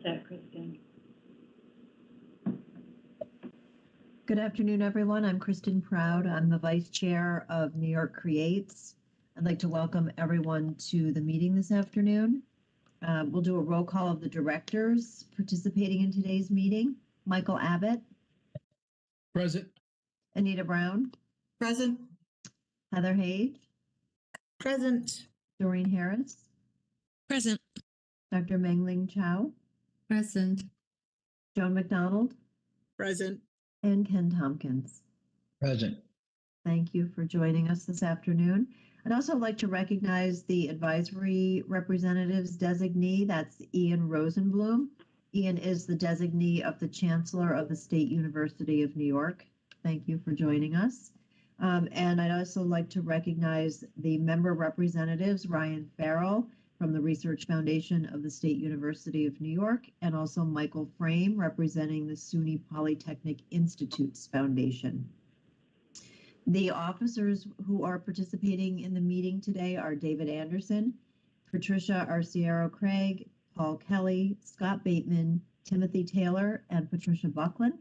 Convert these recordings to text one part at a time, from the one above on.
set, Kristen. Good afternoon, everyone. I'm Kristen Proud. I'm the Vice Chair of New York Creates. I'd like to welcome everyone to the meeting this afternoon. We'll do a roll call of the directors participating in today's meeting. Michael Abbott. Present. Anita Brown. Present. Heather Hage. Present. Doreen Harris. Present. Dr. Mengling Chow. Present. Joan McDonald. Present. And Ken Tompkins. Present. Thank you for joining us this afternoon. I'd also like to recognize the advisory representatives designee. That's Ian Rosenblum. Ian is the designee of the Chancellor of the State University of New York. Thank you for joining us. And I'd also like to recognize the member representatives, Ryan Farrell from the Research Foundation of the State University of New York, and also Michael Frame representing the SUNY Polytechnic Institutes Foundation. The officers who are participating in the meeting today are David Anderson, Patricia Arciero Craig, Paul Kelly, Scott Bateman, Timothy Taylor, and Patricia Buckland.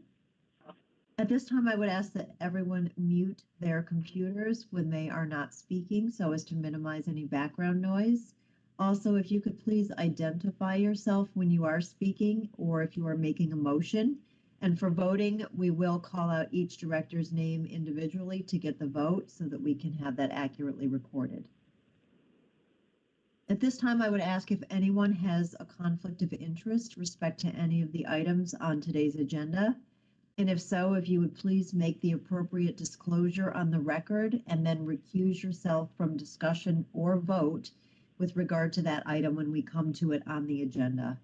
At this time, I would ask that everyone mute their computers when they are not speaking so as to minimize any background noise. Also, if you could please identify yourself when you are speaking or if you are making a motion. And for voting, we will call out each director's name individually to get the vote so that we can have that accurately recorded. At this time, I would ask if anyone has a conflict of interest respect to any of the items on today's agenda. And if so, if you would please make the appropriate disclosure on the record and then recuse yourself from discussion or vote with regard to that item when we come to it on the agenda.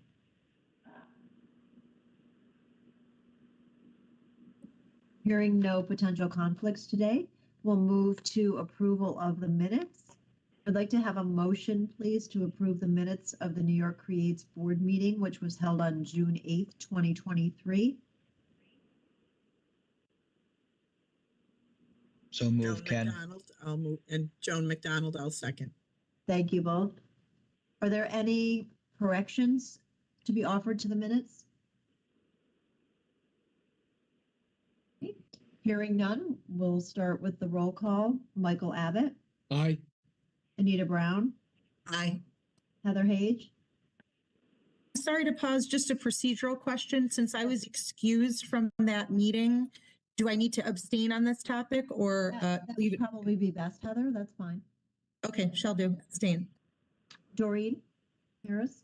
Hearing no potential conflicts today, we'll move to approval of the minutes. I'd like to have a motion, please, to approve the minutes of the New York Creates Board meeting, which was held on June 8th, 2023. So move, Ken. McDonald, I'll move, and Joan McDonald, I'll second. Thank you both. Are there any corrections to be offered to the minutes? Okay. Hearing none, we'll start with the roll call. Michael Abbott. Aye. Anita Brown. Aye. Heather Hage. Sorry to pause, just a procedural question. Since I was excused from that meeting, do I need to abstain on this topic or That leave would it? probably be best, Heather. That's fine. Okay, shall do, abstain. Doreen Harris.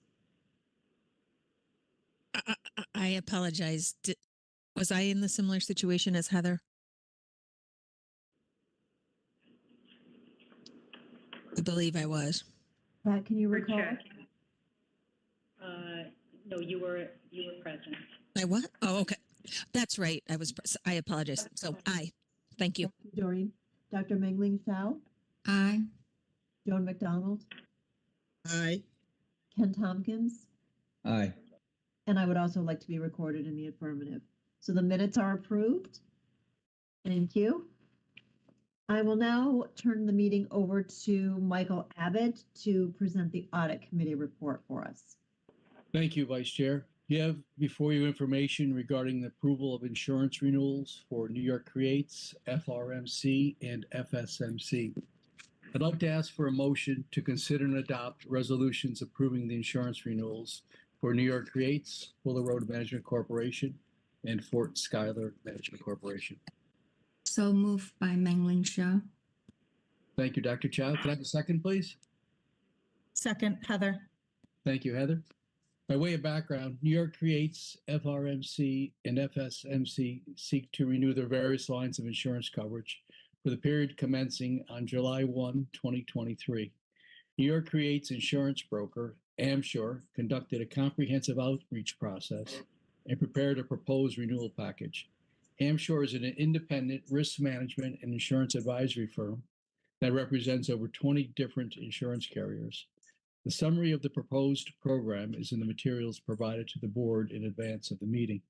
I apologize. Was I in the similar situation as Heather? I believe I was. Pat, can you We're recall? checking. No, you were present. I what? Oh, okay. That's right. I apologize. So aye. Thank you. Thank you, Doreen. Dr. Mengling Chow. Aye. Joan McDonald. Aye. Ken Tompkins. Aye. And I would also like to be recorded in the affirmative. So the minutes are approved. Thank you. I will now turn the meeting over to Michael Abbott to present the audit committee report for us. Thank you, Vice Chair. You have before you information regarding the approval of insurance renewals for New York Creates, FRMC, and FSMC. I'd like to ask for a motion to consider and adopt resolutions approving the insurance renewals for New York Creates, Fuller Road Management Corporation, and Fort Schuyler Management Corporation. So moved by Mengling Chow. Thank you, Dr. Chow. Can I have a second, please? Second, Heather. Thank you, Heather. By way of background, New York Creates, FRMC, and FSMC seek to renew their various lines of insurance coverage for the period commencing on July 1, 2023. New York Creates insurance broker, Amsure, conducted a comprehensive outreach process and prepared a proposed renewal package. Amsure is an independent risk management and insurance advisory firm that represents over 20 different insurance carriers. The summary of the proposed program is in the materials provided to the board in advance of the meeting.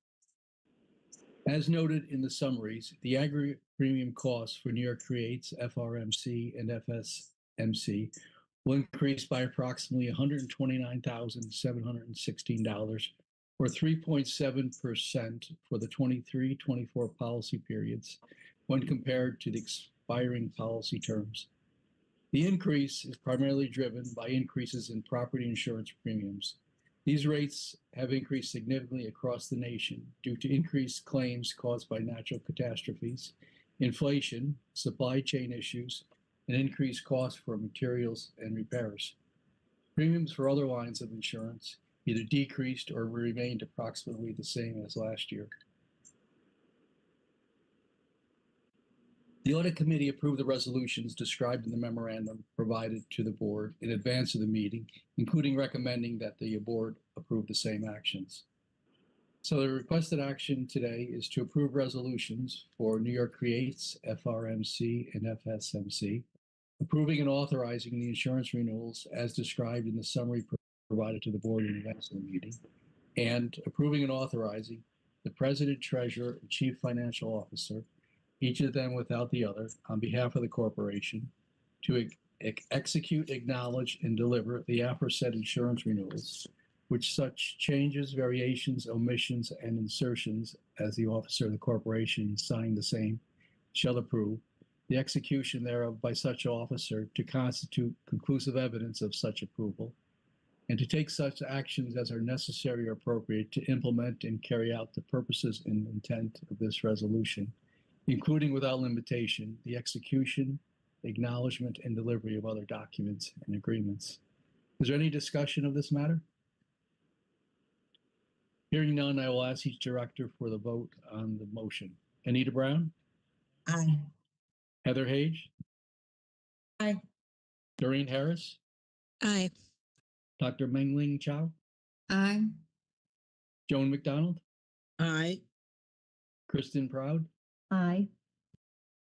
As noted in the summaries, the aggregate premium costs for New York Creates, FRMC, and FSMC will increase by approximately $129,716 or 3.7% for the 23-24 policy periods when compared to the expiring policy terms. The increase is primarily driven by increases in property insurance premiums. These rates have increased significantly across the nation due to increased claims caused by natural catastrophes, inflation, supply chain issues, and increased costs for materials and repairs. Premiums for other lines of insurance either decreased or remained approximately the same as last year. The Audit Committee approved the resolutions described in the memorandum provided to the board in advance of the meeting, including recommending that the board approve the same actions. So the requested action today is to approve resolutions for New York Creates, FRMC, and FSMC, approving and authorizing the insurance renewals as described in the summary provided to the board in advance of the meeting, and approving and authorizing the President, Treasurer, and Chief Financial Officer, each of them without the other, on behalf of the corporation, to execute, acknowledge, and deliver the aforesaid insurance renewals, which such changes, variations, omissions, and insertions as the officer of the corporation signing the same shall approve, the execution thereof by such officer to constitute conclusive evidence of such approval, and to take such actions as are necessary or appropriate to implement and carry out the purposes and intent of this resolution, including without limitation the execution, acknowledgement, and delivery of other documents and agreements. Is there any discussion of this matter? Hearing none, I will ask each director for the vote on the motion. Anita Brown? Aye. Heather Hage? Aye. Doreen Harris? Aye. Dr. Mengling Chow? Aye. Joan McDonald? Aye. Kristen Proud? Aye.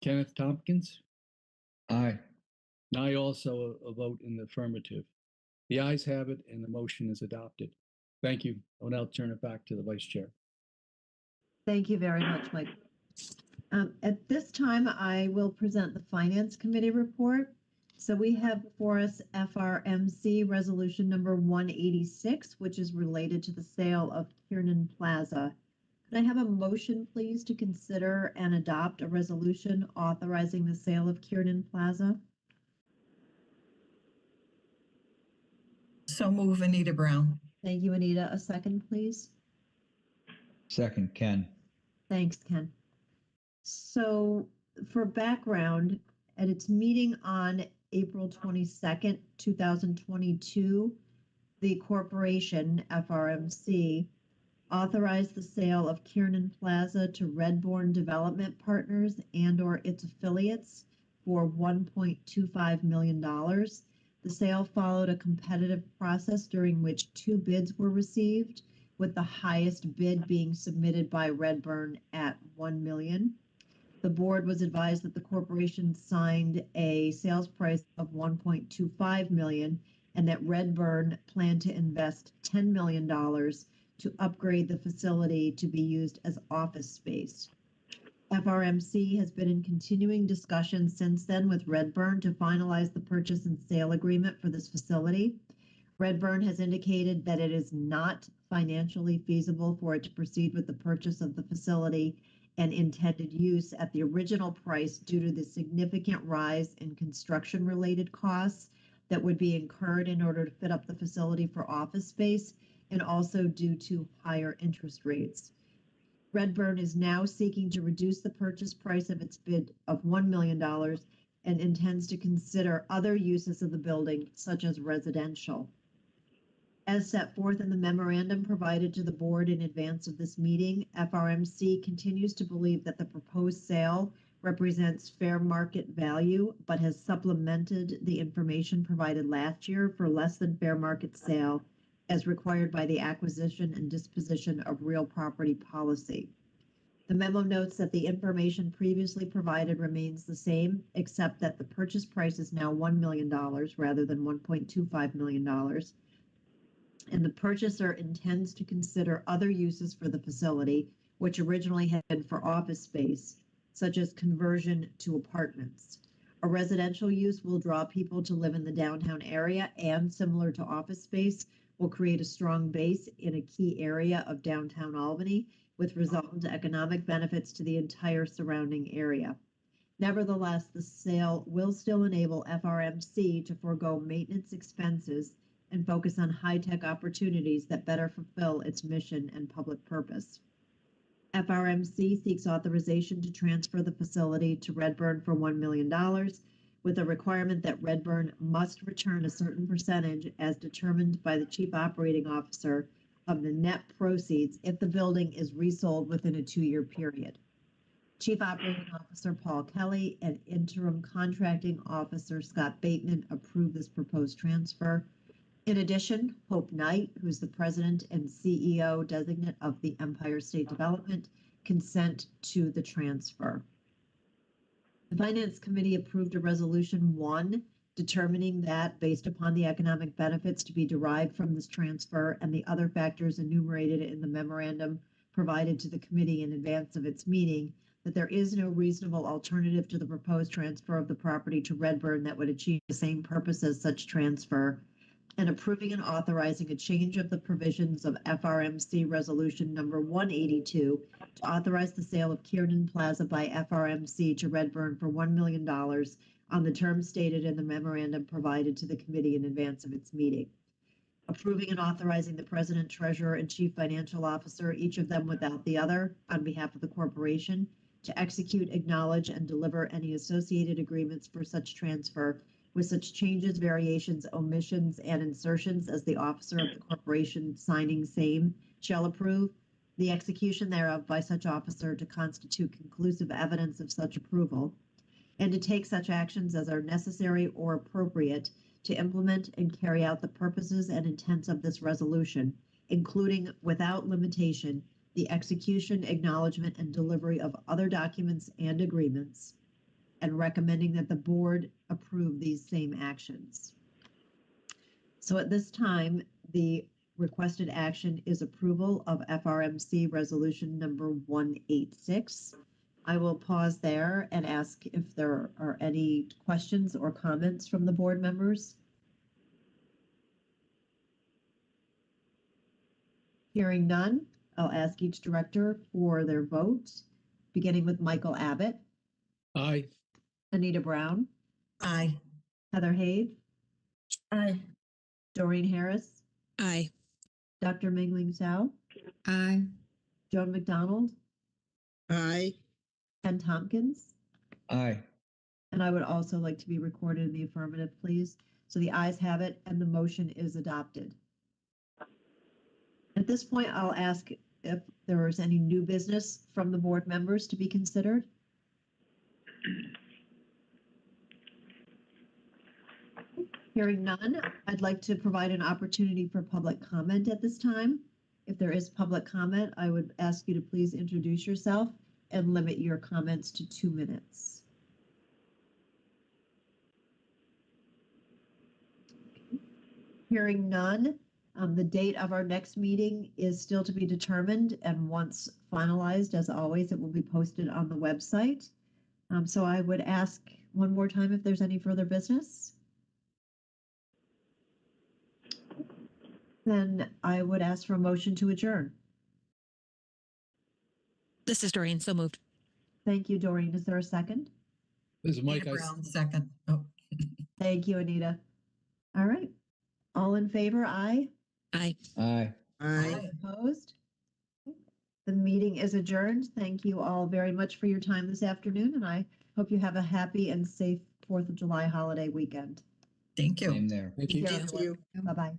Kenneth Tompkins? Aye. And I also a vote in the affirmative. The ayes have it and the motion is adopted. Thank you. I will now turn it back to the Vice Chair. Thank you very much, Mike. At this time, I will present the Finance Committee report. So we have before us FRMC Resolution Number 186, which is related to the sale of Kiernan Plaza. Could I have a motion, please, to consider and adopt a resolution authorizing the sale of Kiernan Plaza? So move, Anita Brown. Thank you, Anita. A second, please. Second, Ken. Thanks, Ken. So for background, at its meeting on April 22nd, 2022, the corporation, FRMC, authorized the sale of Kiernan Plaza to Redbourne Development Partners and/or its affiliates for $1.25 million. The sale followed a competitive process during which 2 bids were received, with the highest bid being submitted by Redbourne at $1 million. The board was advised that the corporation signed a sales price of $1.25 million and that Redbourne planned to invest $10 million to upgrade the facility to be used as office space. FRMC has been in continuing discussions since then with Redbourne to finalize the purchase and sale agreement for this facility. Redbourne has indicated that it is not financially feasible for it to proceed with the purchase of the facility and intended use at the original price due to the significant rise in construction-related costs that would be incurred in order to fit up the facility for office space, and also due to higher interest rates. Redbourne is now seeking to reduce the purchase price of its bid of $1 million and intends to consider other uses of the building, such as residential. As set forth in the memorandum provided to the board in advance of this meeting, FRMC continues to believe that the proposed sale represents fair market value, but has supplemented the information provided last year for less than fair market sale as required by the acquisition and disposition of real property policy. The memo notes that the information previously provided remains the same, except that the purchase price is now $1 million rather than $1.25 million. And the purchaser intends to consider other uses for the facility, which originally had been for office space, such as conversion to apartments. A residential use will draw people to live in the downtown area and, similar to office space, will create a strong base in a key area of downtown Albany with resultant economic benefits to the entire surrounding area. Nevertheless, the sale will still enable FRMC to forego maintenance expenses and focus on high-tech opportunities that better fulfill its mission and public purpose. FRMC seeks authorization to transfer the facility to Redburn for $1 million, with a requirement that Redburn must return a certain percentage as determined by the Chief Operating Officer of the net proceeds if the building is resold within a 2-year period. Chief Operating Officer Paul Kelly and Interim Contracting Officer Scott Bateman approved this proposed transfer. In addition, Hope Knight, who's the President and CEO designate of the Empire State Development, consent to the transfer. The Finance Committee approved a Resolution 1 determining that, based upon the economic benefits to be derived from this transfer and the other factors enumerated in the memorandum provided to the committee in advance of its meeting, that there is no reasonable alternative to the proposed transfer of the property to Redburn that would achieve the same purpose as such transfer, and approving and authorizing a change of the provisions of FRMC Resolution Number 182 to authorize the sale of Kiernan Plaza by FRMC to Redburn for $1 million on the terms stated in the memorandum provided to the committee in advance of its meeting. Approving and authorizing the President, Treasurer, and Chief Financial Officer, each of them without the other, on behalf of the corporation, to execute, acknowledge, and deliver any associated agreements for such transfer with such changes, variations, omissions, and insertions as the officer of the corporation signing same shall approve, the execution thereof by such officer to constitute conclusive evidence of such approval, and to take such actions as are necessary or appropriate to implement and carry out the purposes and intents of this resolution, including without limitation the execution, acknowledgement, and delivery of other documents and agreements, and recommending that the board approve these same actions. So at this time, the requested action is approval of FRMC Resolution Number 186. I will pause there and ask if there are any questions or comments from the board members. Hearing none, I'll ask each director for their vote, beginning with Michael Abbott, Aye. Anita Brown, Aye. Heather Hade, Aye. Doreen Harris, Aye. Dr. Mingling Zhao, Aye. Joan McDonald, Aye. Ken Tompkins, Aye. and I would also like to be recorded in the affirmative, please. So the ayes have it and the motion is adopted. At this point, I'll ask if there is any new business from the board members to be considered. Hearing none, I'd like to provide an opportunity for public comment at this time. If there is public comment, I would ask you to please introduce yourself and limit your comments to 2 minutes. Hearing none, the date of our next meeting is still to be determined, and once finalized, as always, it will be posted on the website. So I would ask one more time if there's any further business. Then I would ask for a motion to adjourn. This is Doreen. So moved. Thank you, Doreen. Is there a second? This is Mike. Anita Brown, second. Oh. Thank you, Anita. All right. All in favor, aye. Aye. Aye. Aye. Opposed? The meeting is adjourned. Thank you all very much for your time this afternoon, and I hope you have a happy and safe 4th of July holiday weekend. Thank you. Same there. Thank you. Thank Thank you. Bye-bye.